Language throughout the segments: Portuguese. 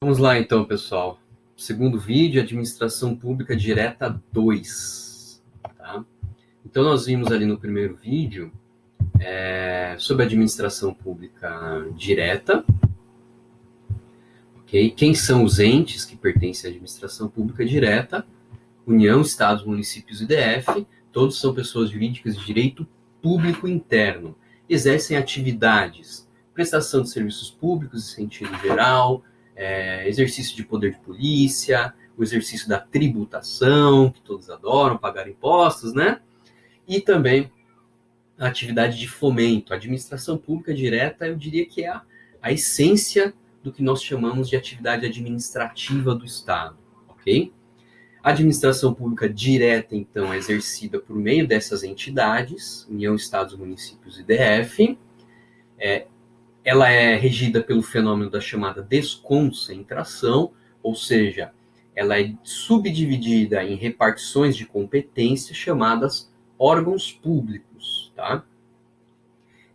Vamos lá então, pessoal. Segundo vídeo, Administração Pública Direta 2. Tá? Então, nós vimos ali no primeiro vídeo sobre Administração Pública Direta. Okay? Quem são os entes que pertencem à Administração Pública Direta? União, Estados, Municípios e DF. Todos são pessoas jurídicas de direito público interno. Exercem atividades, prestação de serviços públicos em sentido geral, exercício de poder de polícia, o exercício da tributação, que todos adoram, pagar impostos, né? E também a atividade de fomento. A administração pública direta, eu diria que é a essência do que nós chamamos de atividade administrativa do Estado, ok? A administração pública direta, então, é exercida por meio dessas entidades, União, Estados, Municípios e DF. Ela é regida pelo fenômeno da chamada desconcentração, ou seja, ela é subdividida em repartições de competência chamadas órgãos públicos, tá?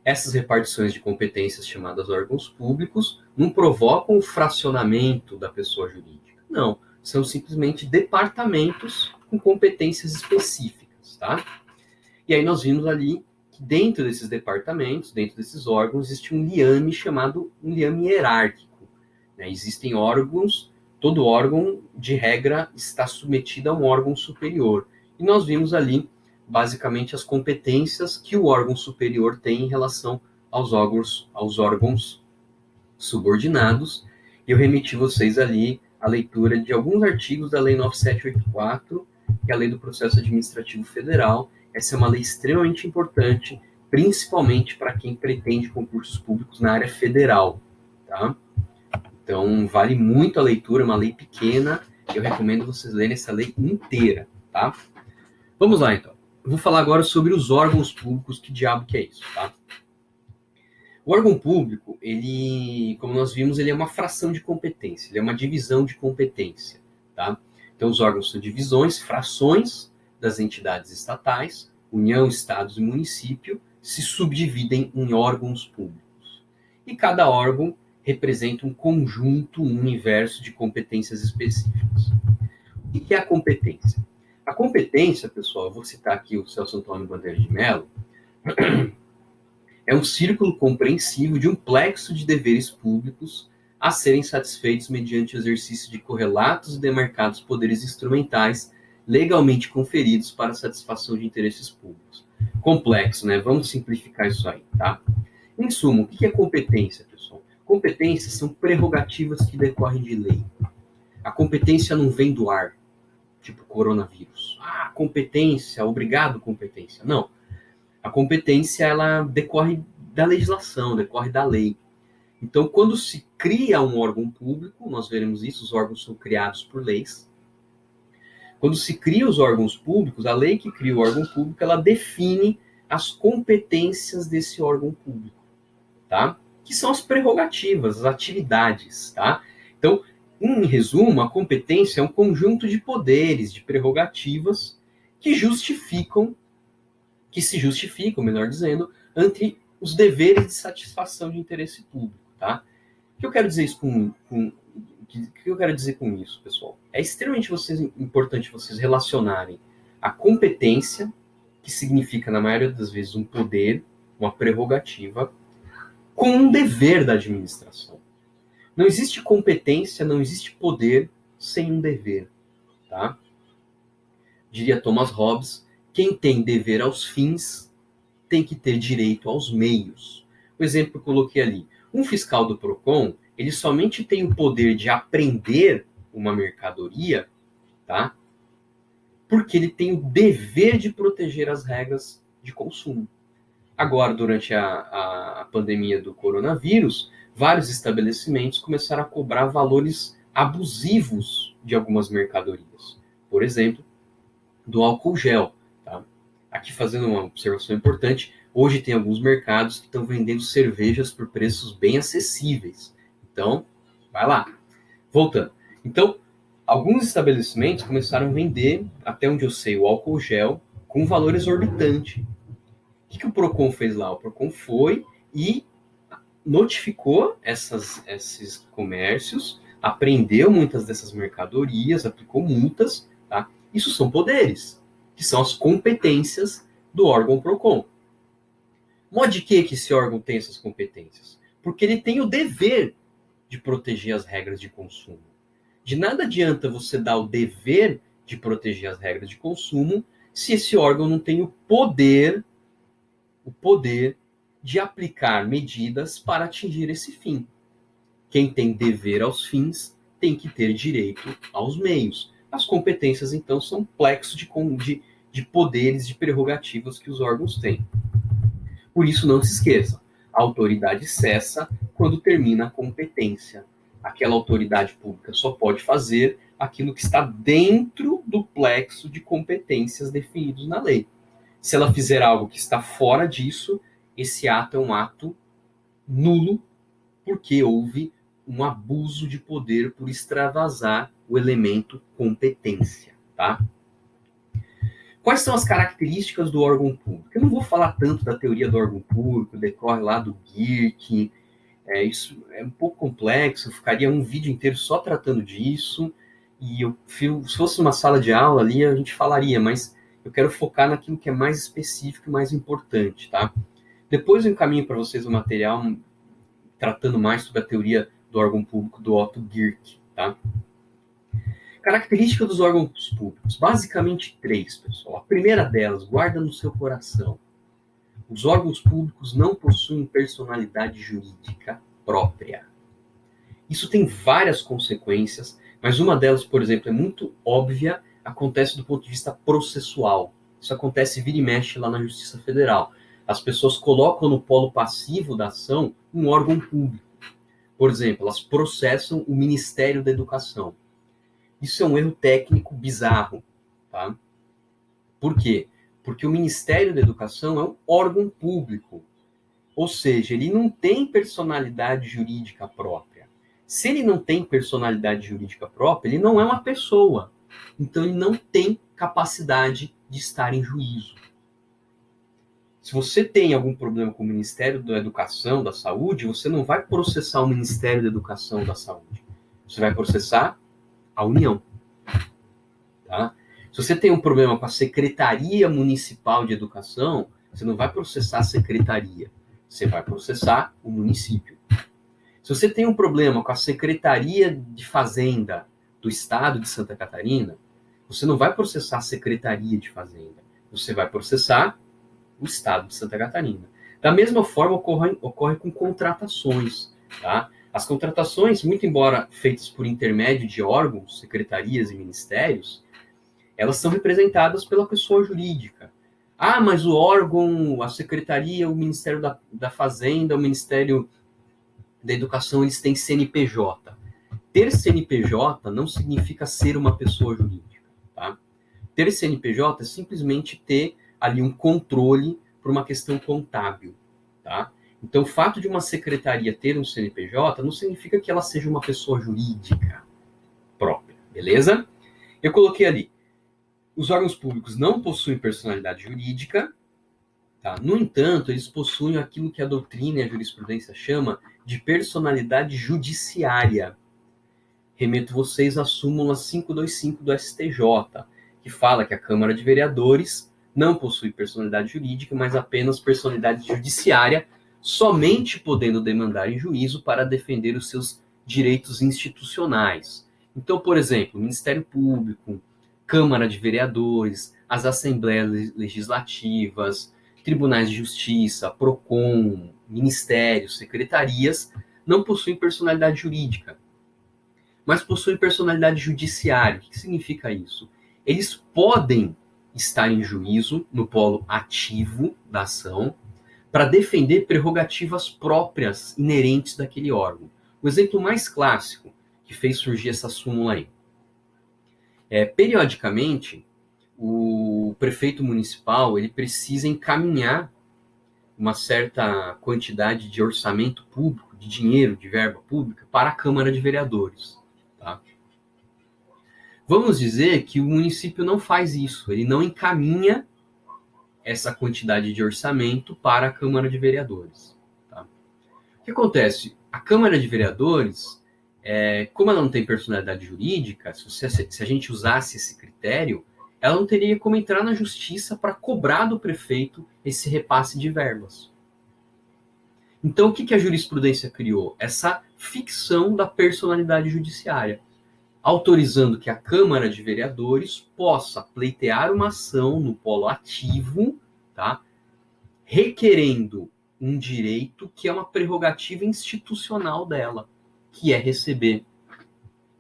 Essas repartições de competências chamadas órgãos públicos não provocam o fracionamento da pessoa jurídica, não. São simplesmente departamentos com competências específicas, tá? E aí nós vimos ali que dentro desses departamentos, dentro desses órgãos, existe um liame chamado um liame hierárquico, né? Existem órgãos, todo órgão, de regra, está submetido a um órgão superior. E nós vimos ali, basicamente, as competências que o órgão superior tem em relação aos órgãos subordinados. Eu remeti vocês ali a leitura de alguns artigos da Lei 9784, que é a Lei do Processo Administrativo Federal. Essa é uma lei extremamente importante, principalmente para quem pretende concursos públicos na área federal, tá? Então, vale muito a leitura, é uma lei pequena, eu recomendo vocês lerem essa lei inteira, tá? Vamos lá, então. Eu vou falar agora sobre os órgãos públicos, que diabo que é isso, tá? O órgão público, ele, como nós vimos, ele é uma fração de competência, ele é uma divisão de competência, tá? Então, os órgãos são divisões, frações das entidades estatais, União, Estados e Município, se subdividem em órgãos públicos. E cada órgão representa um conjunto, um universo de competências específicas. O que é a competência? A competência, pessoal, eu vou citar aqui o Celso Antônio Bandeira de Mello, é um círculo compreensivo de um plexo de deveres públicos a serem satisfeitos mediante o exercício de correlatos e demarcados poderes instrumentais legalmente conferidos para a satisfação de interesses públicos. Complexo, né? Vamos simplificar isso aí, tá? Em suma, o que é competência, pessoal? Competências são prerrogativas que decorrem de lei. A competência não vem do ar, tipo coronavírus. Ah, competência, obrigado, competência. Não. A competência, ela decorre da legislação, decorre da lei. Então, quando se cria um órgão público, nós veremos isso, os órgãos são criados por leis. Quando se cria os órgãos públicos, a lei que cria o órgão público, ela define as competências desse órgão público, tá? Que são as prerrogativas, as atividades, tá? Então, em resumo, a competência é um conjunto de poderes, de prerrogativas que se justificam, melhor dizendo, ante os deveres de satisfação de interesse público, tá? O que eu quero dizer com isso, pessoal? É extremamente importante vocês relacionarem a competência, que significa, na maioria das vezes, um poder, uma prerrogativa, com um dever da administração. Não existe competência, não existe poder sem um dever, tá? Diria Thomas Hobbes, quem tem dever aos fins tem que ter direito aos meios. O exemplo que eu coloquei ali. Um fiscal do PROCON, ele somente tem o poder de apreender uma mercadoria, tá? Porque ele tem o dever de proteger as regras de consumo. Agora, durante a pandemia do coronavírus, vários estabelecimentos começaram a cobrar valores abusivos de algumas mercadorias. Por exemplo, do álcool gel. Tá? Aqui fazendo uma observação importante, hoje tem alguns mercados que estão vendendo cervejas por preços bem acessíveis. Então, vai lá. Voltando. Então, alguns estabelecimentos começaram a vender, até onde eu sei, o álcool gel com valor exorbitante. O que o PROCON fez lá? O PROCON foi e notificou esses comércios, apreendeu muitas dessas mercadorias, aplicou multas, tá? Isso são poderes, que são as competências do órgão PROCON. Modo de que esse órgão tem essas competências? Porque ele tem o dever de proteger as regras de consumo. De nada adianta você dar o dever de proteger as regras de consumo se esse órgão não tem o poder de aplicar medidas para atingir esse fim. Quem tem dever aos fins tem que ter direito aos meios. As competências, então, são plexos de poderes, de prerrogativas que os órgãos têm. Por isso, não se esqueça, a autoridade cessa quando termina a competência. Aquela autoridade pública só pode fazer aquilo que está dentro do plexo de competências definidos na lei. Se ela fizer algo que está fora disso, esse ato é um ato nulo, porque houve um abuso de poder por extravasar o elemento competência, tá? Quais são as características do órgão público? Eu não vou falar tanto da teoria do órgão público, decorre lá do Gierke, isso é um pouco complexo, eu ficaria um vídeo inteiro só tratando disso, e se fosse uma sala de aula ali, a gente falaria, mas eu quero focar naquilo que é mais específico e mais importante, tá? Depois eu encaminho para vocês o material tratando mais sobre a teoria do órgão público do Otto Gierke, tá? Característica dos órgãos públicos, basicamente 3, pessoal. A primeira delas, guarda no seu coração. Os órgãos públicos não possuem personalidade jurídica própria. Isso tem várias consequências, mas uma delas, por exemplo, é muito óbvia, acontece do ponto de vista processual. Isso acontece vira e mexe lá na Justiça Federal. As pessoas colocam no polo passivo da ação um órgão público. Por exemplo, elas processam o Ministério da Educação. Isso é um erro técnico bizarro, tá? Por quê? Porque o Ministério da Educação é um órgão público, ou seja, ele não tem personalidade jurídica própria. Se ele não tem personalidade jurídica própria, ele não é uma pessoa. Então, ele não tem capacidade de estar em juízo. Se você tem algum problema com o Ministério da Educação, da Saúde, você não vai processar o Ministério da Educação da Saúde. Você vai processar a União. Tá? Se você tem um problema com a Secretaria Municipal de Educação, você não vai processar a Secretaria. Você vai processar o município. Se você tem um problema com a Secretaria de Fazenda do Estado de Santa Catarina, você não vai processar a Secretaria de Fazenda. Você vai processar o Estado de Santa Catarina. Da mesma forma, ocorre com contratações. Tá? As contratações, muito embora feitas por intermédio de órgãos, secretarias e ministérios, elas são representadas pela pessoa jurídica. Ah, mas o órgão, a secretaria, o Ministério da Fazenda, o Ministério da Educação, eles têm CNPJ. Ter CNPJ não significa ser uma pessoa jurídica. Tá? Ter CNPJ é simplesmente ter ali um controle por uma questão contábil. Tá? Então, o fato de uma secretaria ter um CNPJ não significa que ela seja uma pessoa jurídica própria, beleza? Eu coloquei ali, os órgãos públicos não possuem personalidade jurídica, tá? No entanto, eles possuem aquilo que a doutrina e a jurisprudência chama de personalidade judiciária. Remeto vocês à súmula 525 do STJ, que fala que a Câmara de Vereadores não possui personalidade jurídica, mas apenas personalidade judiciária, somente podendo demandar em juízo para defender os seus direitos institucionais. Então, por exemplo, Ministério Público, Câmara de Vereadores, as Assembleias Legislativas, Tribunais de Justiça, PROCON, Ministérios, Secretarias, não possuem personalidade jurídica, mas possuem personalidade judiciária. O que significa isso? Eles podem estar em juízo no polo ativo da ação para defender prerrogativas próprias inerentes daquele órgão. O exemplo mais clássico que fez surgir essa súmula aí. Periodicamente, o prefeito municipal ele precisa encaminhar uma certa quantidade de orçamento público, de dinheiro, de verba pública, para a Câmara de Vereadores. Tá? Vamos dizer que o município não faz isso, ele não encaminha essa quantidade de orçamento para a Câmara de Vereadores. Tá? O que acontece? A Câmara de Vereadores como ela não tem personalidade jurídica, se a gente usasse esse critério, ela não teria como entrar na justiça para cobrar do prefeito esse repasse de verbas. Então, o que a jurisprudência criou? Essa ficção da personalidade judiciária, autorizando que a Câmara de Vereadores possa pleitear uma ação no polo ativo, tá? Requerendo um direito que é uma prerrogativa institucional dela, que é receber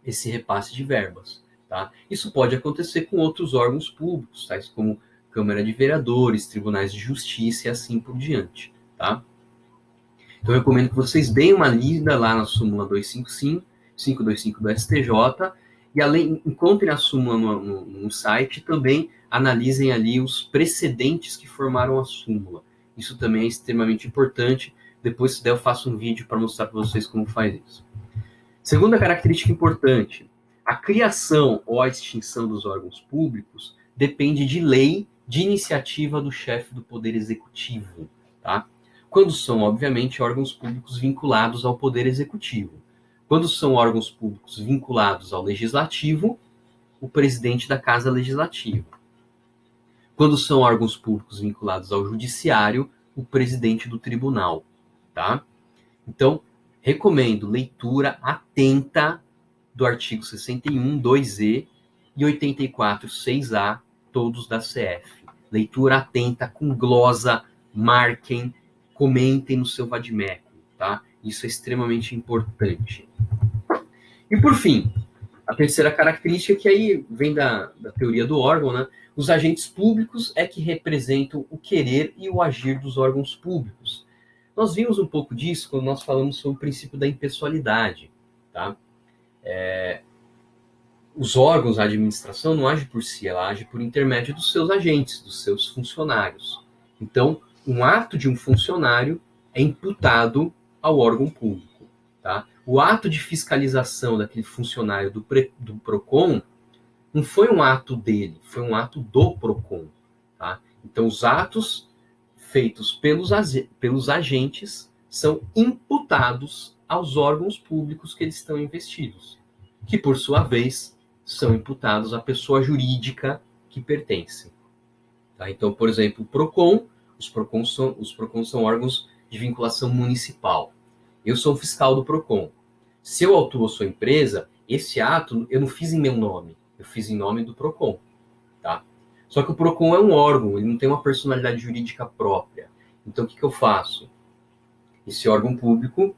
esse repasse de verbas. Tá? Isso pode acontecer com outros órgãos públicos, tais como Câmara de Vereadores, Tribunais de Justiça e assim por diante. Tá? Então, eu recomendo que vocês deem uma lida lá na súmula 525 do STJ, e além, encontrem a súmula no site, também analisem ali os precedentes que formaram a súmula. Isso também é extremamente importante. Depois, se der, eu faço um vídeo para mostrar para vocês como faz isso. Segunda característica importante, a criação ou a extinção dos órgãos públicos depende de lei de iniciativa do chefe do Poder Executivo, tá? Quando são, obviamente, órgãos públicos vinculados ao Poder Executivo. Quando são órgãos públicos vinculados ao Legislativo, o presidente da Casa Legislativa. Quando são órgãos públicos vinculados ao Judiciário, o presidente do Tribunal, tá? Então, recomendo leitura atenta do artigo 61, 2e e 84, 6a, todos da CF. Leitura atenta, com glosa, marquem, comentem no seu vadimécum, tá? Isso é extremamente importante. E, por fim, a terceira característica, que aí vem da teoria do órgão, né? Os agentes públicos é que representam o querer e o agir dos órgãos públicos. Nós vimos um pouco disso quando nós falamos sobre o princípio da impessoalidade, tá? Os órgãos, a administração não age por si, ela age por intermédio dos seus agentes, dos seus funcionários. Então, um ato de um funcionário é imputado ao órgão público, tá? O ato de fiscalização daquele funcionário do PROCON não foi um ato dele, foi um ato do PROCON, tá? Então, os atos feitos pelos agentes são imputados aos órgãos públicos que eles estão investidos, que, por sua vez, são imputados à pessoa jurídica que pertence. Tá? Então, por exemplo, o PROCON, os PROCON são órgãos de vinculação municipal. Eu sou o fiscal do PROCON. Se eu autuo a sua empresa, esse ato eu não fiz em meu nome, eu fiz em nome do PROCON. Tá? Só que o PROCON é um órgão, ele não tem uma personalidade jurídica própria. Então, o que eu faço? Esse órgão público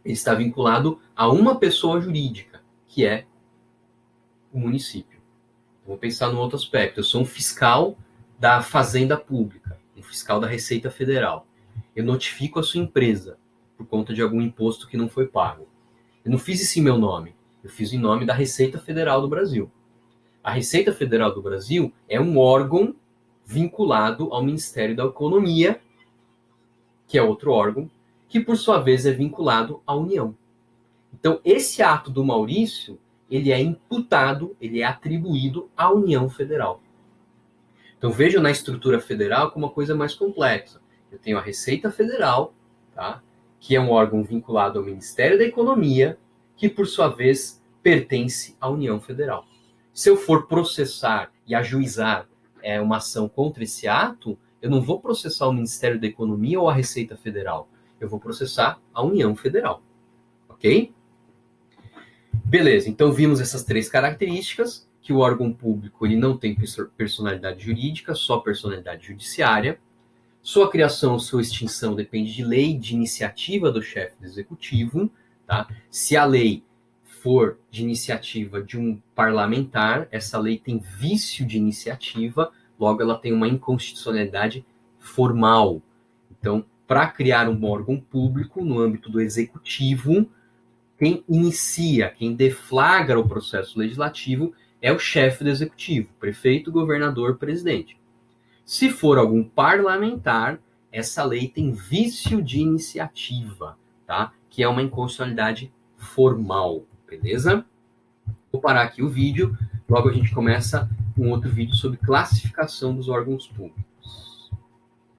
ele está vinculado a uma pessoa jurídica, que é o município. Vou pensar num outro aspecto. Eu sou um fiscal da Fazenda Pública, um fiscal da Receita Federal. Eu notifico a sua empresa por conta de algum imposto que não foi pago. Eu não fiz isso em meu nome, eu fiz em nome da Receita Federal do Brasil. A Receita Federal do Brasil é um órgão vinculado ao Ministério da Economia, que é outro órgão, que por sua vez é vinculado à União. Então, esse ato do Maurício, ele é imputado, ele é atribuído à União Federal. Então, vejam na estrutura federal como uma coisa mais complexa. Eu tenho a Receita Federal, tá? Que é um órgão vinculado ao Ministério da Economia, que por sua vez pertence à União Federal. Se eu for processar e ajuizar uma ação contra esse ato, eu não vou processar o Ministério da Economia ou a Receita Federal. Eu vou processar a União Federal. Ok? Beleza, então vimos essas três características, que o órgão público ele não tem personalidade jurídica, só personalidade judiciária. Sua criação ou sua extinção depende de lei, de iniciativa do chefe do executivo. Tá? Se a lei for de iniciativa de um parlamentar, essa lei tem vício de iniciativa, logo ela tem uma inconstitucionalidade formal. Então, para criar um órgão público no âmbito do executivo, quem inicia, quem deflagra o processo legislativo é o chefe do executivo, prefeito, governador, presidente. Se for algum parlamentar, essa lei tem vício de iniciativa, tá? Que é uma inconstitucionalidade formal, beleza? Vou parar aqui o vídeo, logo a gente começa um outro vídeo sobre classificação dos órgãos públicos.